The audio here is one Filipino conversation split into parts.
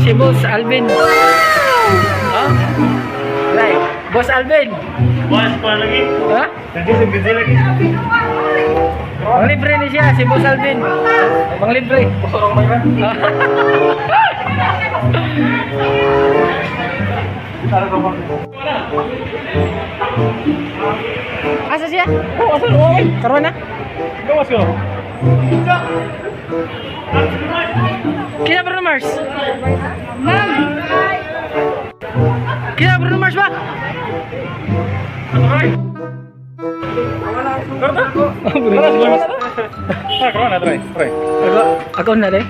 si Boss Alvin. Oh? Right. Boss Alvin. Boss pa lagi. Ha? Nanti sebiji lagi. Mang libre ni siya, si Boss Alvin. Mang libre. Orang mainan. Asa siya? Oh, asal lu? Karuan na? Ikaw mas ko. Kina Bruno Mars? Ma'am! Kina Bruno Mars ba? Try. Bruno Mars. Karon na try. Try. Ako na rin.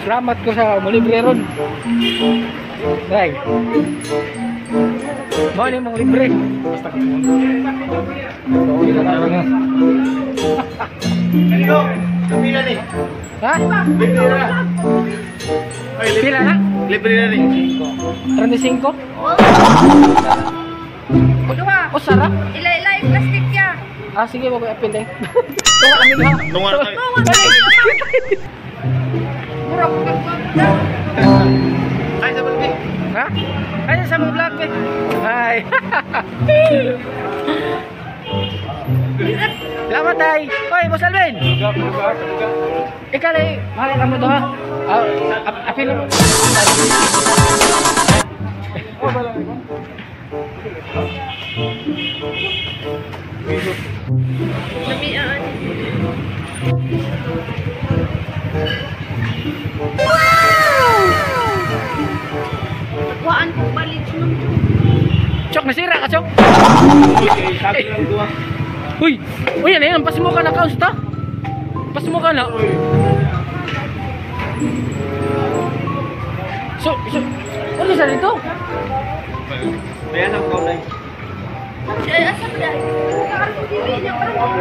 Salamat ko sa libre ron. Dai. Mau ni mong libre. Basta ko. Ayo. Pila ni? Ha? Libre na. Ay, Pila na? libre na ni. 35? Dua. Oh, sarap. Ilay-ilay plastik ya. Ah, sige, wag ko apil din. Tunga kami ha. Tunga na tayo. Murag Ay, sa balbi. Ha? Ay, sa mong vlog eh. Ay. Salamat ay. Hoy, Boss Alvin. Ikaw ay, mahal ka mo to ha? Apil mo. Oh, bala ko. Namiaan. Kuhaan ko balik mo. Chok, nasira ka, Chok. Sabi lang dua. Uy, uy, ano yan? Pas mo ka na, Kaus, ta? Pas mo ka na. Ano sa dito? Kaya sa ko dai. Ay, asa ba dai? Ako dili niya parang.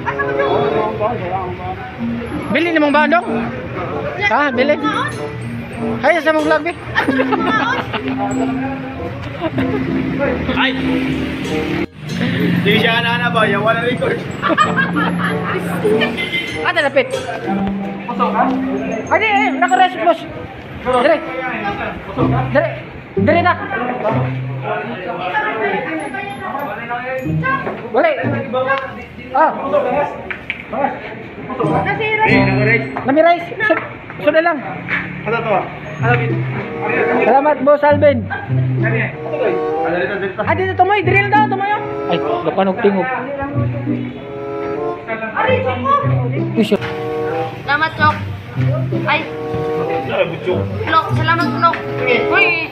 Asa ba daw? Bili ni mong bandong? Ha, bili. Hay, sa mong vlog, be. Ay. Di siya ana ba? Yang wala record. Ah, talapit. Ay, naka-rest, boss. Dire. Dire. Dire na. Boleh. Ah. Nasira. Nami rice. Sudah lang. Ano to? Ano bit? Salamat, Boss Alvin. Ano dito? Ah, dito tumoy. Drill daw, tumoy. Ay, lupanog tingog. Ari, Chok. Salamat, Chok. Ay, Ay, bujuk. Lok, salamat, Lok. Uy.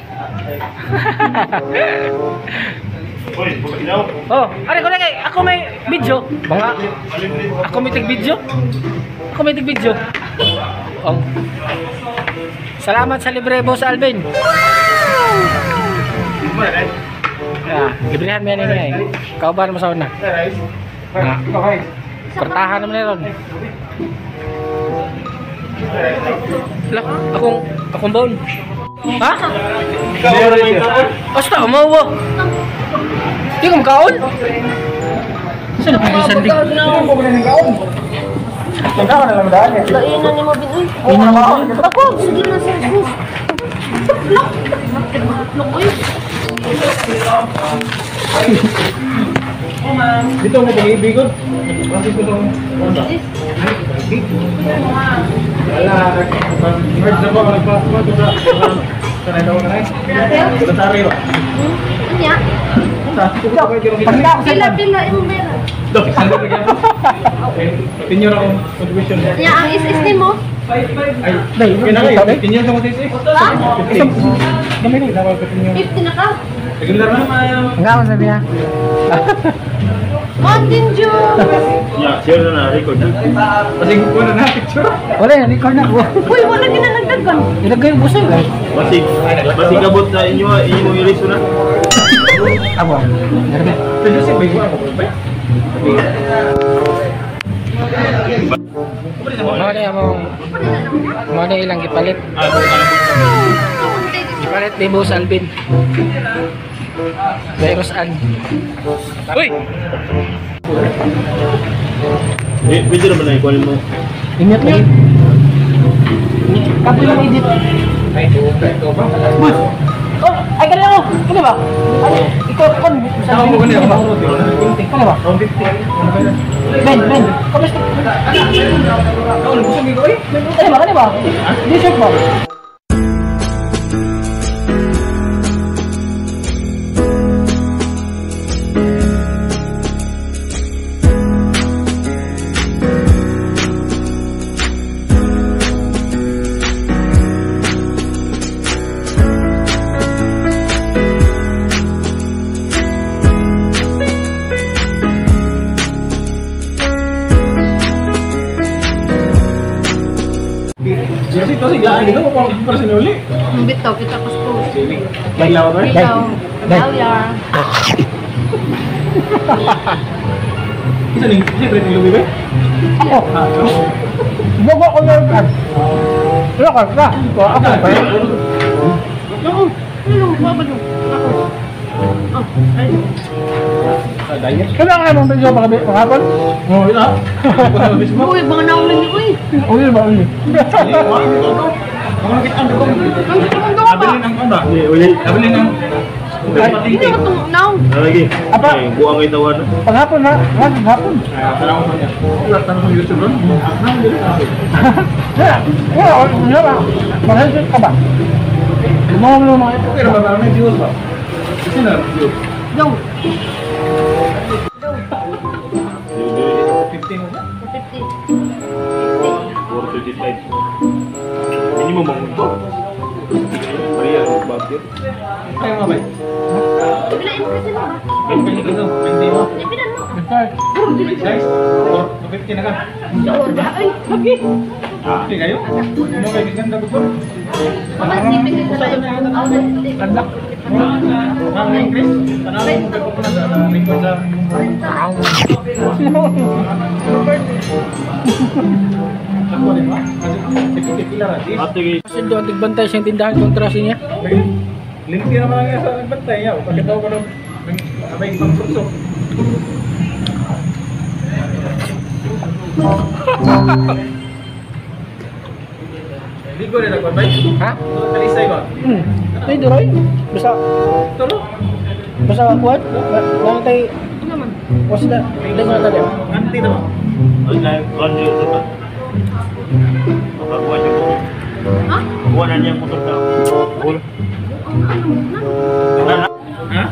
Oy, bukan daw. Oh, ari ko lagi. Ako may video. Mga ako may tig video. Ako may tig video. Oh. Salamat sa libre, Boss Alvin. Ah, librehan mo yan eh. Kauban mo sa una. Ah, pertahan naman ron. Lah, akong baon. Ha? Basta, umawa. Di ka makaon? Saan na pwede sandig? Tengah mana lang daan eh. Lainan ni mo binoy. Ina mo? Ako, sige na sa sus. Lok. Lok, uy. Dito mo pag-ibig ko. Kasi ko tong wala, merge na ba ako nagpasok sa sanay daw ka na eh. Sa tari ba? Nya. Pila-pila yung mera. Dok, saan na lagyan mo? Tinyo na akong contribution. Nya, ang is-is mo. Ay, kinakayo. Tinyo sa motis eh. Ha? Kami rin, dapat ka tinyo. 50 na ka. Regular na naman. Enggak mo sabi ha? Mountain Dew. Ya, share na na, record na. Kasi ko na picture. Wala, record na ko. Uy, wala ginanagdagan. Ilagay yung busay eh. Basig abot na inyo iliso na. Abo. Garbi. Pero si Bay ko ako, Bay. Mo na ilang gipalit. Gipalit ni Boss Alvin. Virus an. Uy. Pwede naman na ikunin mo. Ingat lagi. Kapo lang edit. Oh, ay kanina mo. Kani ba? Ay, ikaw kon. Sa mo kanina ba? Kani ba? Ben. Kamusta? Kau gusto mo gawin? Kani ba? Dessert ba? Jadi pasti gak gitu kok persen uli. Bitaw, kita ko po. Bailaw ba? Bitaw. Balyar. Isa ning, isa berarti lubi ba? Ako. Bogo ko na kan. Wala ka na. Ako ba? Ano ba ba yung? Ako. Oh, ay. Diet. Kailangan mong video pagkapon? Oh, ina. Uy, mga naulan niyo, uy. Uy, ba? Uy. Mga kita ang dukong. Ang gusto mong gawa ba? Abilin ang kanda. Uli. Abilin ang Hindi ako itong now. lagi. Apa? Buang ay tawan. Paghapon na. Paghapon. Tanong mo niya. Wala tanong sa YouTube ron. Wala ba? Mahal ka ba? Lumawang mo mga ito. Pero ba may views ba? Kasi na views. Go. 15 mo ba? 50. 425. Minimum ang ito. Maria, bakit? Kaya nga ba? Bilain mo kasi na ba? 20 ka daw. 20 mo. Ibilan mo. Guys, 450 na ka. Ay, lagi. Okay kayo? Ano kayo ganda ko? Mamasipin ka na yung ako na hindi. Ganda. Ang English? Tanawin mo kayo po na record sa... Ako rin ba? Kasi pila rin. Kasi doon, nagbantay siyang tindahan kontra siya. Limpyo naman nga sa nagbantay niya. Pagkataw ko nung abay pang suksok. Ligo rin ako, bay? Ha? Kalisay ba? Ay, Duroy. Basta, Turo? basta kuwan. Lang tayo, Ano naman? was na, lang na tayo. Anti naman. Ay, kuhan niyo ito ba? Makakuha niyo po. Ha? Kuha na niya ang motor ka. Cool. Ano na? Ha?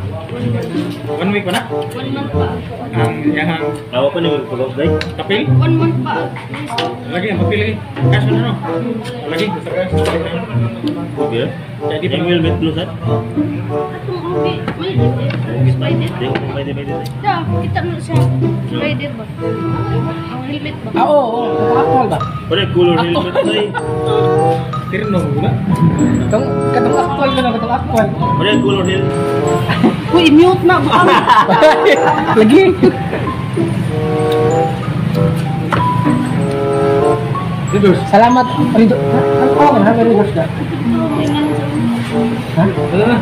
1 week pa na? 1 month pa. Ang yahang Tawa pa niyo pag day. kapil? 1 month pa. Lagi, ang papil lagi. Cash mo na no? Lagi, basta cash. Okay. Jadi Yung helmet blue set. Atong rugi. May spider. Hindi ko pwede. Da, kita na siya. Spider ba? Ang helmet ba? Ah, oo. Nakakakol ba? Pwede color helmet tay. Tirno mo na. Katong actual ka na, katong actual. Pwede color helmet. Uy, mute na. Baka Lagi. Didus. Salamat. Rido. Ano ko na? Rido ka. Ha? Wala na.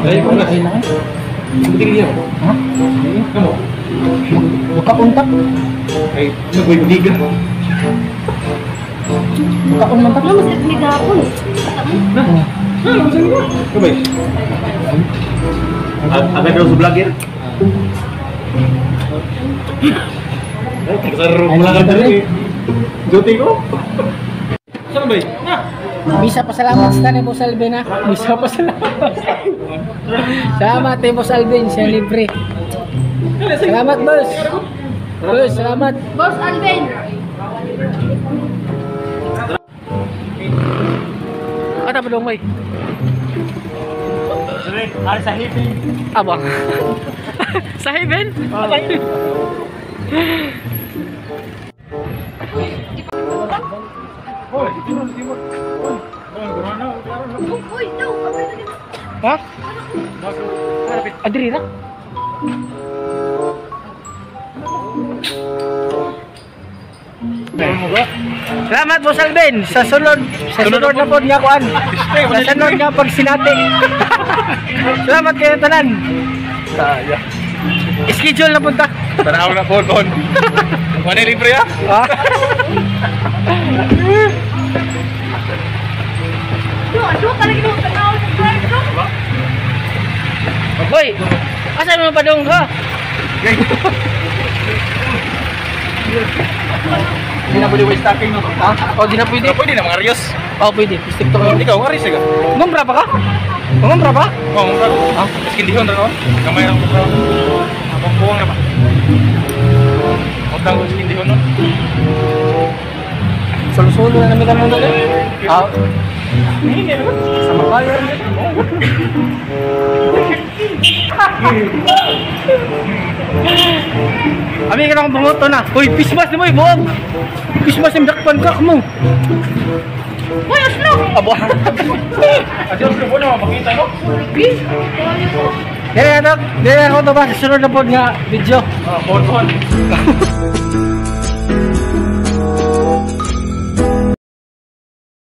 Dahil ko na. Ay, na. Buti niyo. Ha? Kamu? Buka untak. Ay, nagbibiga. Buka untak. Ano mas nagligapon? Na? Ano ba sa'yo? Kabay? Agad daw sa vlogger. Ay, tagsaro mo lang ka dali. Duty ko? Saan ba? Na? Bisa pasalamat sa ni Boss Alvin ha. Bisa pasalamat. Salamat ni Boss Alvin, siya libre. Salamat boss. Boss, salamat. Boss Alvin! Ano ba dong may? Ay, sa hippie. Abang. Sa heaven? Hoy, timur. Hoy. Oh, gimana? Uy, no! Kapit na dito. Ha? Adri na? Salamat Boss Alvin sa sunod na pod nga kuan. Sa sunod nga pag sinati. Salamat kayo tanan. Saya. Schedule na punta. Tanaw na po doon. Mani libre ya? Ah. Ano talaga yung tanaw sa drive ko? Hoy, asa mo pa dong ka? Hindi na pwede waste stocking no? Ha? Oh, di na pwede. Pwede na mga Rios. Oh, pwede. Stick to kayo. Ikaw, Aris ka? Ngumbra pa ka? Ngumbra pa? Oo, mga ko. Miskin dihon rin ako. Kamay lang ko. Abang buwang na ba? Utang ko miskin dihon nun. Solo-solo na namin kami doon. Ah, Hindi naman. sama kayo. Ami ka na akong bumoto na. Uy, pismas na mo, buong. Pismas yung dakpan ka mo. Uy, Oslo! Abo. Adios ko po na mapakita no? Dire ako to ba? Sunod na po nga video. Pohon-pohon.